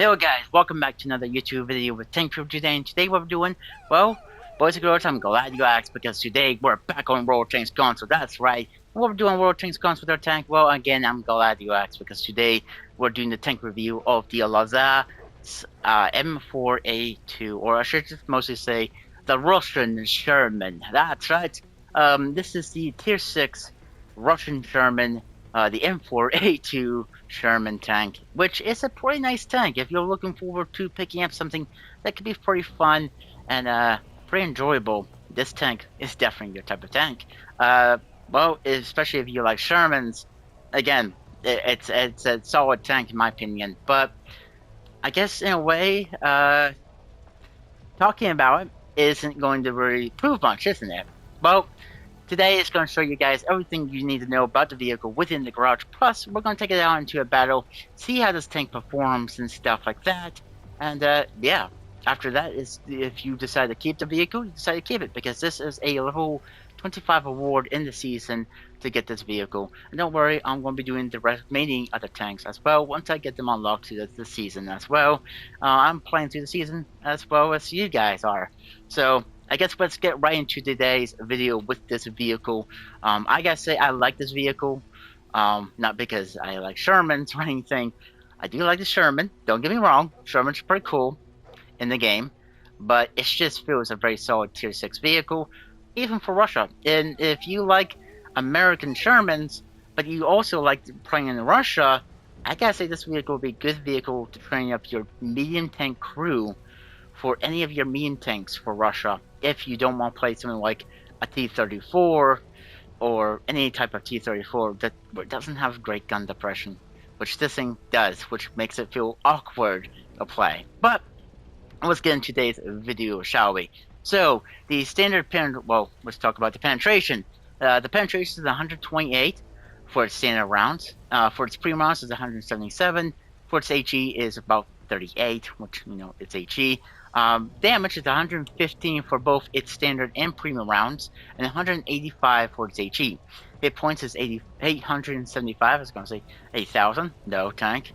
Hello guys, welcome back to another YouTube video with Tank Review today, and today what we're doing, well, boys and girls, I'm glad you asked because today we're back on World Tanks Console, that's right. What we're doing World Tanks Console with our tank, well, again, I'm glad you asked because today we're doing the tank review of the LOZA'S M4-A2, or I should just mostly say the Russian Sherman, that's right. This is the Tier 6 Russian Sherman, the M4A2 Sherman tank, which is a pretty nice tank if you're looking forward to picking up something that could be pretty fun and pretty enjoyable. This tank is definitely your type of tank. Well, especially if you like Shermans. Again, it's a solid tank in my opinion. But I guess in a way, talking about it isn't going to really prove much, isn't it? Well, today is going to show you guys everything you need to know about the vehicle within the garage. Plus, we're going to take it out into a battle, see how this tank performs and stuff like that. And yeah, after that is if you decide to keep the vehicle, you decide to keep it because this is a level 25 award in the season to get this vehicle. And don't worry, I'm going to be doing the remaining other tanks as well once I get them unlocked to the season as well. I'm playing through the season as well as you guys are. So I guess let's get right into today's video with this vehicle. I gotta say I like this vehicle, not because I like Shermans or anything. I do like the Sherman, don't get me wrong, Sherman's pretty cool in the game, but it just feels a very solid tier 6 vehicle, even for Russia. And if you like American Shermans, but you also like playing in Russia, I gotta say this vehicle would be a good vehicle to train up your medium tank crew for any of your medium tanks for Russia if you don't want to play something like a T-34 or any type of T-34 that doesn't have great gun depression, which this thing does, which makes it feel awkward to play. But let's get into today's video, shall we? So, the standard well, let's talk about the penetration. The penetration is 128 for its standard rounds. For its premium rounds is 177. For its HE is about 38, which, you know, it's HE. Damage is 115 for both its standard and premium rounds, and 185 for its HE. Hit points is 875. I was going to say 8,000. No, tank.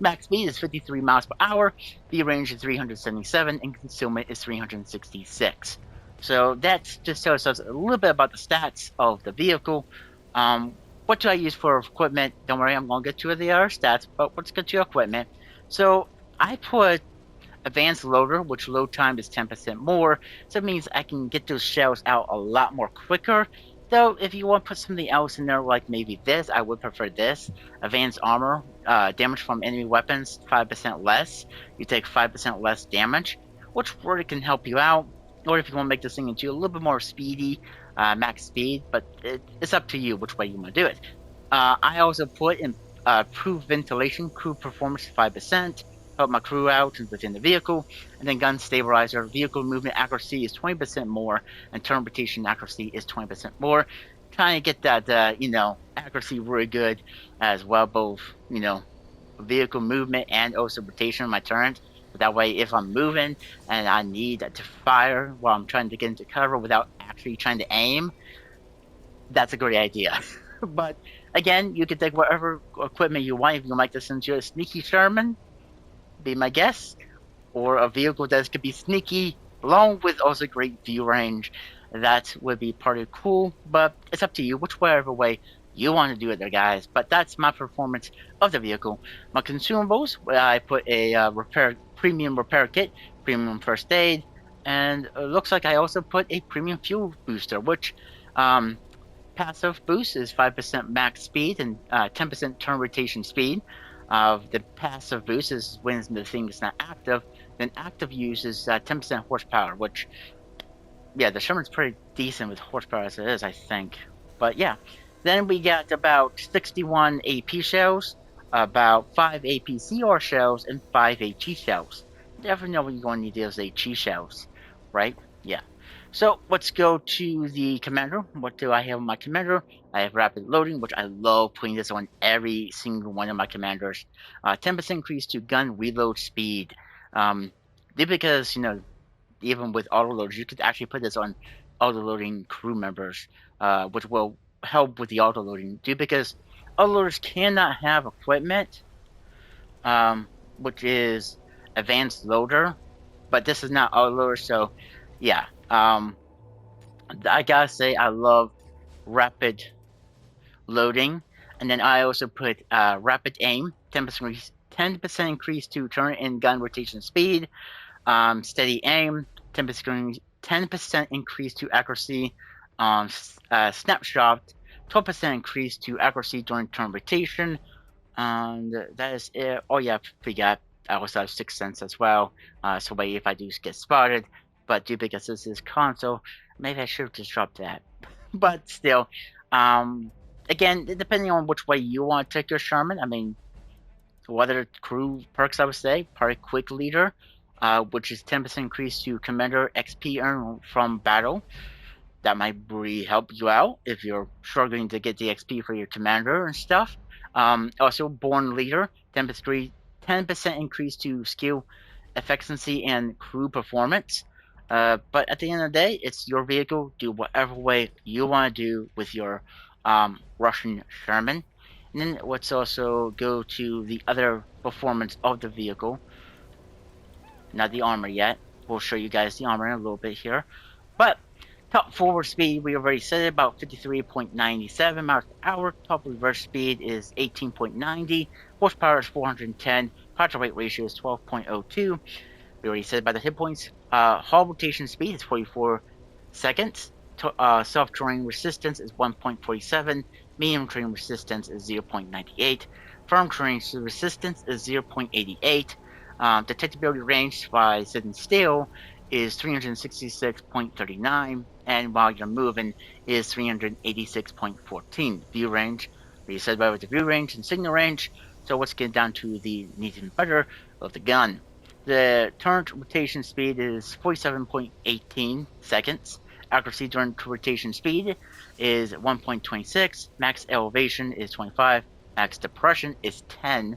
Max speed is 53 miles per hour, V range is 377, and concealment is 366. So that just tells us a little bit about the stats of the vehicle. What do I use for equipment? Don't worry, I'm going to get to the other stats, but let's get to equipment. So I put advanced loader, which load time is 10% more, so it means I can get those shells out a lot more quicker. Though, if you want to put something else in there, like maybe this, I would prefer this. Advanced armor, damage from enemy weapons, 5% less. You take 5% less damage, which really can help you out. Or if you want to make this thing into a little bit more speedy, max speed, but it's up to you which way you want to do it. I also put in improved ventilation, crew performance 5%. Help my crew out within the vehicle, and then gun stabilizer. Vehicle movement accuracy is 20% more, and turn rotation accuracy is 20% more. Trying to get that, you know, accuracy really good as well, both, you know, vehicle movement and also rotation of my turns. But that way, if I'm moving and I need to fire while I'm trying to get into cover without actually trying to aim, that's a great idea. But again, you can take whatever equipment you want. If you like this into a sneaky Sherman, be my guess, or a vehicle that could be sneaky, along with also great view range. That would be pretty cool, but it's up to you, whichever way you want to do it there, guys. But that's my performance of the vehicle. My consumables, I put a premium repair kit, premium first aid, and it looks like I also put a premium fuel booster, which passive boost is 5% max speed and 10% turn rotation speed. The passive boost is when the thing is not active. Then active use is 10% horsepower, which, yeah, the Sherman's pretty decent with horsepower as it is, I think. But yeah, then we got about 61 AP shells, about 5 AP CR shells, and 5 HE shells. Definitely know what you're going to need those HE shells, right? Yeah. So let's go to the commander. What do I have on my commander? I have rapid loading, which I love putting this on every single one of my commanders. 10% increase to gun reload speed. Because, you know, even with autoloaders, you could actually put this on autoloading crew members, which will help with the autoloading. Because autoloaders cannot have equipment which is advanced loader, but this is not auto loader. So, yeah, I gotta say I love rapid loading, and then I also put rapid aim, 10% increase to turn and gun rotation speed, steady aim, 10% increase to accuracy, snapshot, 12% increase to accuracy during turn rotation, and that is it. Oh yeah, I forgot. I also have 6 cents as well. So wait if I do get spotted, but due because this is console, maybe I should have just dropped that. But still, um, again, depending on which way you want to take your Sherman, I mean, what other crew perks I would say? Party Quick Leader, which is 10% increase to Commander XP earned from battle. That might really help you out if you're struggling to get the XP for your commander and stuff. Also, Born Leader, 10% increase to skill efficiency and crew performance. But at the end of the day, it's your vehicle. Do whatever way you want to do with your Russian Sherman. And then let's also go to the other performance of the vehicle. Not the armor yet. We'll show you guys the armor in a little bit here. But top forward speed, we already said it, about 53.97 miles per hour. Top reverse speed is 18.90. Horsepower is 410. Power to weight ratio is 12.02. We already said about the hit points. Hull rotation speed is 44 seconds. Soft terrain resistance is 1.47. Medium terrain resistance is 0.98. Firm terrain resistance is 0.88. Detectability range by sitting still is 366.39, and while you're moving is 386.14. View range, we said about the view range and signal range. So let's get down to the meat and butter of the gun. The turn rotation speed is 47.18 seconds. Accuracy during rotation speed is 1.26. Max elevation is 25. Max depression is 10.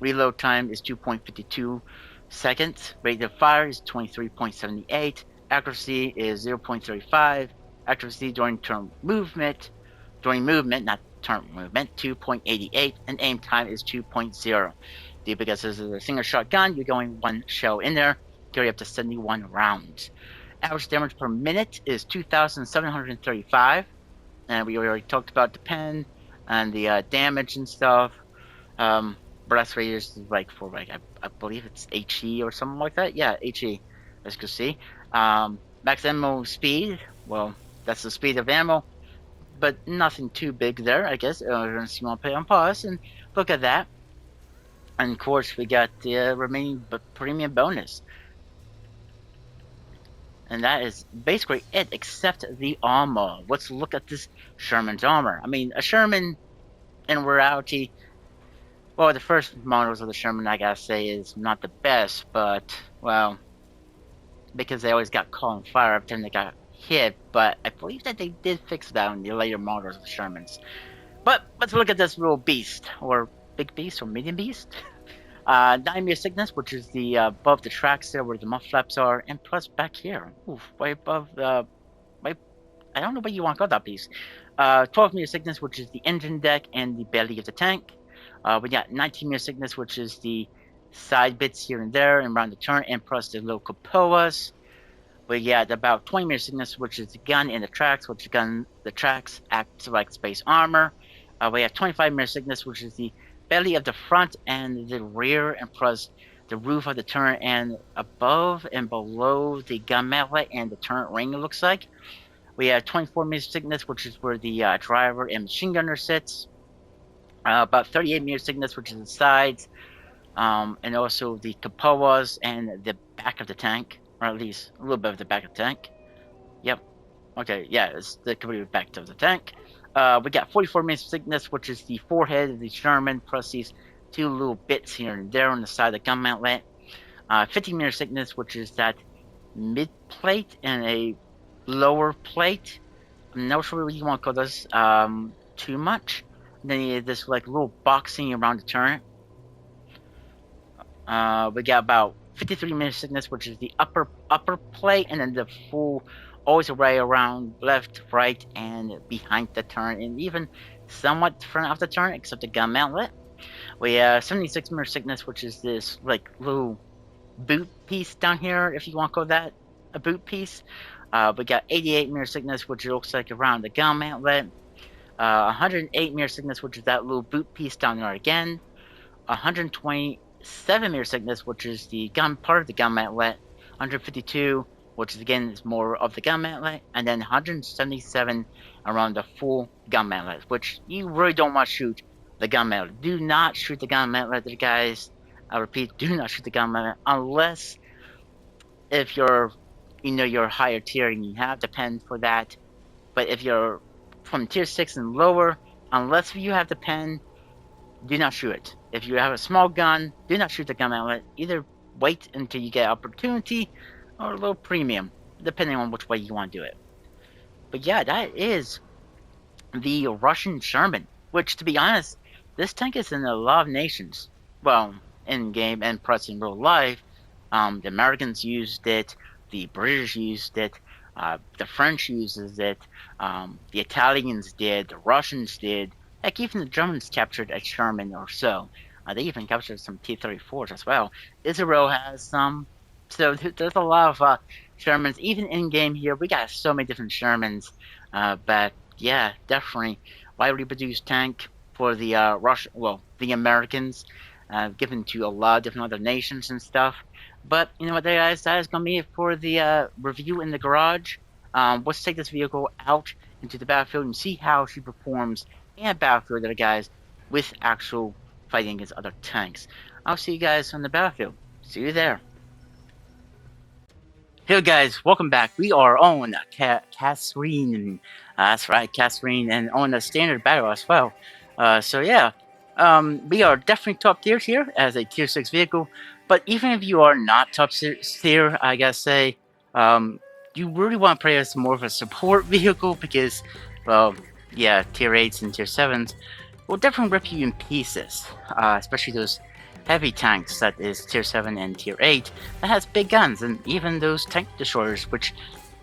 Reload time is 2.52 seconds. Rate of fire is 23.78. Accuracy is 0.35. Accuracy during movement, not turn movement, 2.88. And aim time is 2.0. Because this is a single shot gun, you're going one shell in there, carry up to 71 rounds. Average damage per minute is 2,735. And we already talked about the pen and the damage and stuff. Blast radius is like for like I believe it's HE or something like that. Yeah, HE, as you can see. Max ammo speed, well, that's the speed of ammo, but nothing too big there, I guess. Unless you want to put it on pause and look at that. And of course, we got the remaining premium bonus. And that is basically it, except the armor. Let's look at this Sherman's armor. I mean, a Sherman, in reality, well, the first models of the Sherman, I gotta say, is not the best, but, well, because they always got caught on fire every time they got hit, but I believe that they did fix that in the later models of the Shermans. But let's look at this little beast, or big beast, or medium beast. 9-meter thickness, which is the above the tracks there where the muff flaps are, and plus back here, oof, way above the, I don't know where you want to go that piece. 12-meter thickness, which is the engine deck and the belly of the tank. We got 19-meter thickness, which is the side bits here and there and around the turn, and plus the low cupolas. We got about 20-meter thickness, which is the gun and the tracks, which the tracks act like space armor. We have 25-meter thickness, which is the belly of the front and the rear, and plus the roof of the turret and above and below the gun mallet and the turret ring, it looks like. We have 24-meter thickness, which is where the driver and machine gunner sits. About 38-meter thickness, which is the sides, and also the cupolas and the back of the tank, or at least a little bit of the back of the tank. Yep. Okay, yeah, it's the complete back of the tank. We got 44-meter thickness, which is the forehead of the Sherman, plus these two little bits here and there on the side of the gun mantlet. 50-meter thickness, which is that mid plate and a lower plate. I'm not sure what you want to call this too much. And then you have this like little boxing around the turret. We got about 53-meter thickness, which is the upper plate, and then the full always array around left, right, and behind the turret, and even somewhat front of the turret, except the gun mantlet. We have 76 mirror sickness, which is this like little boot piece down here, if you want to call that a boot piece. We got 88 mirror sickness, which looks like around the gun mantlet. 108 mirror sickness, which is that little boot piece down there again. 127 mirror sickness, which is the gun part of the gun mantlet. 152, which is again is more of the gun mantlet, and then 177 around the full gun mantlet, which you really don't want to shoot the gun mantlet. Do not shoot the gun mantlet, guys. I repeat, do not shoot the gun mantlet unless if you're, you're higher tier and you have the pen for that. But if you're from tier 6 and lower, unless you have the pen, do not shoot it. If you have a small gun, do not shoot the gun mantlet. Either wait until you get opportunity or a little premium, depending on which way you want to do it. But yeah, that is the Russian Sherman, which, to be honest, this tank is in a lot of nations. Well, in game and plus in real life. The Americans used it, the British used it, the French uses it, the Italians did, the Russians did. Heck, even the Germans captured a Sherman or so. They even captured some T-34s as well. Israel has some. So there's a lot of Shermans. Even in game here, we got so many different Shermans. But yeah, definitely widely produced tank for the the Americans, given to a lot of different other nations and stuff. But you know what, guys, that is gonna be it for the review in the garage. Let's take this vehicle out into the battlefield and see how she performs in a battlefield, there, guys, with actual fighting against other tanks. I'll see you guys on the battlefield. See you there. Hey guys, welcome back. We are on Catherine. That's right, Catherine, and on a standard battle as well. So yeah, we are definitely top tier here as a tier 6 vehicle. But even if you are not top tier, I gotta say, you really want to play as more of a support vehicle because, well, yeah, tier 8s and tier 7s will definitely rip you in pieces, especially those heavy tanks that is tier 7 and tier 8 that has big guns, and even those tank destroyers, which,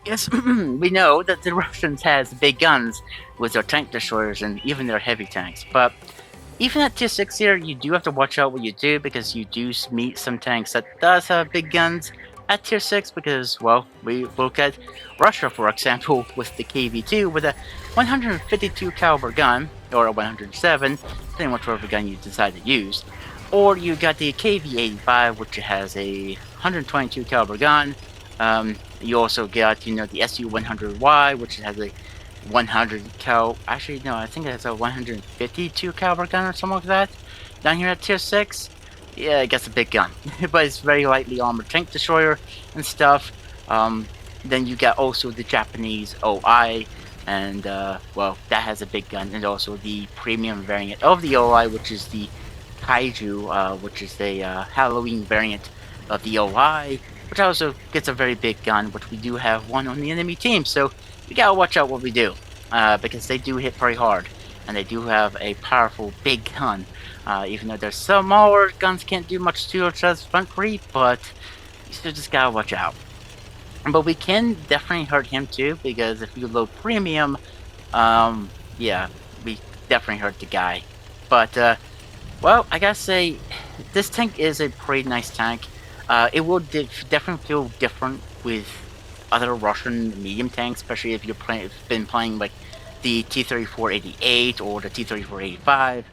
yes, we know that the Russians has big guns with their tank destroyers and even their heavy tanks. But even at tier 6 here, you do have to watch out what you do because you do meet some tanks that does have big guns at tier 6 because, well, we look at Russia, for example, with the KV-2 with a 152 caliber gun, or a 107, depending on whichever gun you decide to use. Or you got the KV-85, which has a 122 caliber gun. You also got, the SU-100Y, which has a 100 cal. Actually, no, I think it has a 152 caliber gun or something like that. Down here at tier 6, yeah, it gets a big gun, but it's very lightly armored tank destroyer and stuff. Then you got also the Japanese OI, and well, that has a big gun, and also the premium variant of the OI, which is the Kaiju, which is a Halloween variant of the OI, which also gets a very big gun, which we do have one on the enemy team, so we gotta watch out what we do, because they do hit pretty hard, and they do have a powerful big gun, even though there's some smaller guns can't do much to it as front creep, but you still just gotta watch out. But we can definitely hurt him too, because if you load premium, yeah, we definitely hurt the guy. But well, I gotta say, this tank is a pretty nice tank. It will definitely feel different with other Russian medium tanks, especially if you've been playing like the T-34-88 or the T-34-85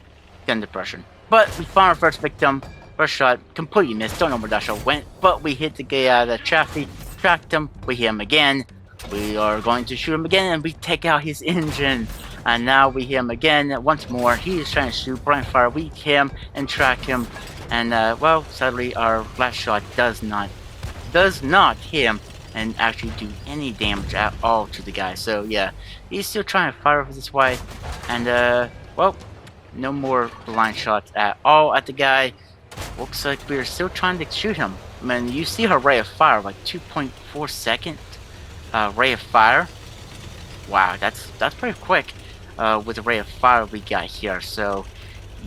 gun depression. But we found our first victim. First shot completely missed. Don't know where that shot went, but we hit the guy out of the chassis, tracked him. We hit him again. We are going to shoot him again, and we take out his engine. And now we hit him again once more. He is trying to shoot blind fire. We hit him and track him, and well, sadly our last shot does not hit him and actually do any damage at all to the guy. So yeah, he's still trying to fire this way, and well, no more blind shots at all at the guy. Looks like we're still trying to shoot him. I mean, you see her rate of fire, like 2.4 second rate of fire. Wow, that's pretty quick with the rate of fire we got here. So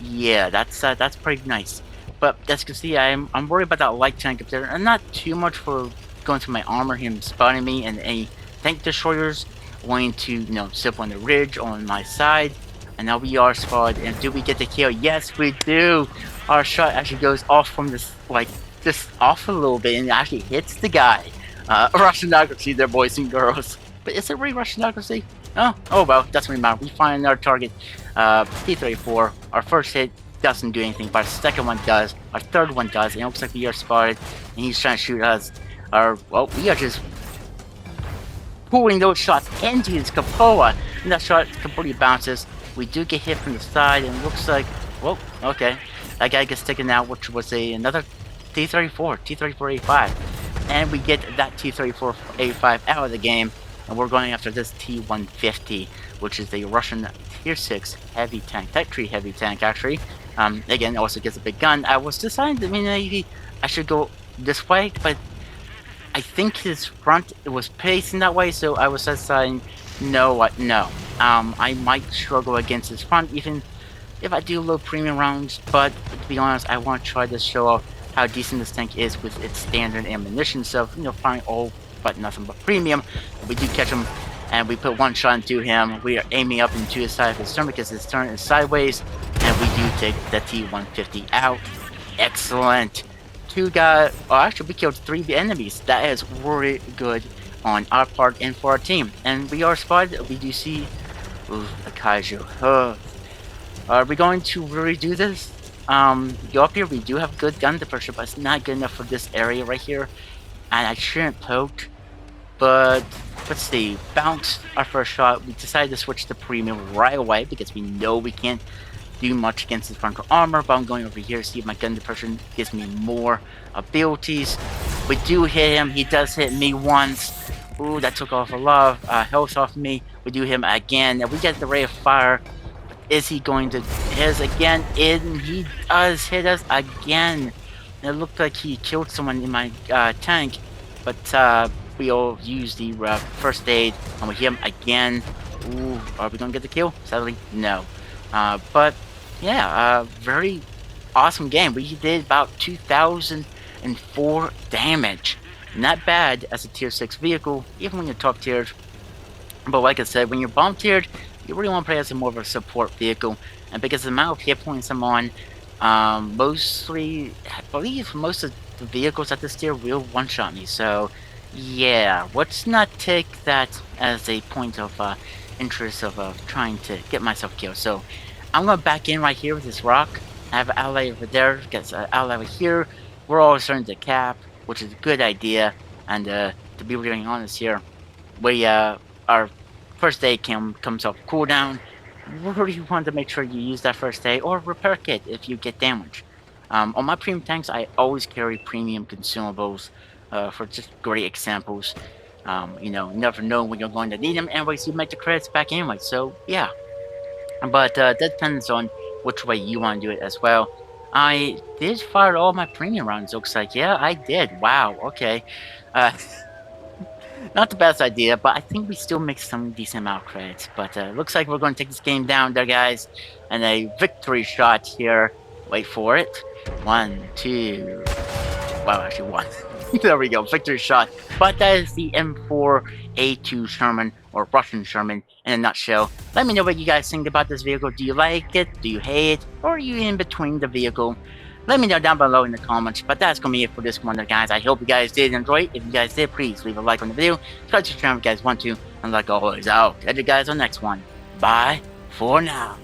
yeah, that's pretty nice. But as you can see, I'm worried about that light tank up there, and not too much for going through my armor, him spotting me, and any tank destroyers wanting to, sit up on the ridge on my side. And now we are spotted. And do we get the kill? Yes, we do. Our shot actually goes off from this, like, just off a little bit and actually hits the guy. Russianocracy there, boys and girls. But is it really Russianocracy? Oh well, doesn't really matter. We find our target, T-34. Our first hit doesn't do anything, but our second one does. Our third one does. And it looks like we are spotted, and he's trying to shoot us. Well, we are just pulling those shots into his cupola, and that shot completely bounces. We do get hit from the side, and it looks like, well, okay, that guy gets taken out, which was another T-34A5, and we get that T-34A5 out of the game, and we're going after this T-150, which is a Russian Tier 6 heavy tank, Type 3 heavy tank, actually. Again, also gets a big gun. I was deciding, maybe I should go this way, but I think his front was facing that way, so I was deciding, no. I might struggle against his front, even if I do low premium rounds, but to be honest, I want to try to show off how decent this tank is with its standard ammunition, so, firing all but nothing but premium. We do catch him, and we put one shot into him. We are aiming up into his side of his turn because his turn is sideways, and we do take the T-150 out. Excellent. Actually, we killed 3 enemies. That is really good on our part and for our team. And we are spotted. We do see a kaiju. Are we going to really do this? Go up here. We do have good gun pressure, but it's not good enough for this area right here. And I shouldn't poke. But let's see. Bounce our first shot. We decided to switch to premium right away because we know we can't do much against his frontal armor, but I'm going over here to see if my gun depression gives me more abilities. We do hit him. He does hit me once. Ooh, that took off a lot of health off me. We do him again, and we get the ray of fire. Is he going to hit us again? And he does hit us again. It looked like he killed someone in my tank, but we all use the first aid, and we hit him again. Ooh, are we gonna get the kill? Sadly, no. But yeah, very awesome game. We did about 2,004 damage. Not bad as a tier 6 vehicle, even when you're top tiered. But like I said, when you're bomb tiered, you really want to play as a more of a support vehicle. And because of the amount of hit points I'm on, mostly, I believe most of the vehicles at this tier will one-shot me. So yeah, let's not take that as a point of interest of trying to get myself killed. So I'm going to back in right here with this rock. I have an ally over there, got an ally over here. We're all starting to cap, which is a good idea. And to be really honest here, our first aid comes off cooldown. We really want to make sure you use that first aid or repair kit if you get damaged. On my premium tanks, I always carry premium consumables for just great examples. You never know when you're going to need them. Anyways, you make the credits back anyway, so yeah. But that depends on which way you want to do it as well. I did fire all my premium rounds, looks like. Yeah, I did. Wow, okay. Not the best idea, but I think we still make some decent amount of credits. But looks like we're going to take this game down there, guys. And a victory shot here. Wait for it. 1, 2... Wow, actually 1. There we go, victory shot. But that is the M4-A2 Sherman, or Russian Sherman, in a nutshell. Let me know what you guys think about this vehicle. Do you like it? Do you hate it? Or are you in between the vehicle? Let me know down below in the comments. But that's going to be it for this one, guys. I hope you guys did enjoy it. If you guys did, please leave a like on the video. Subscribe to the channel if you guys want to. And like always, I'll catch you guys on the next one. Bye for now.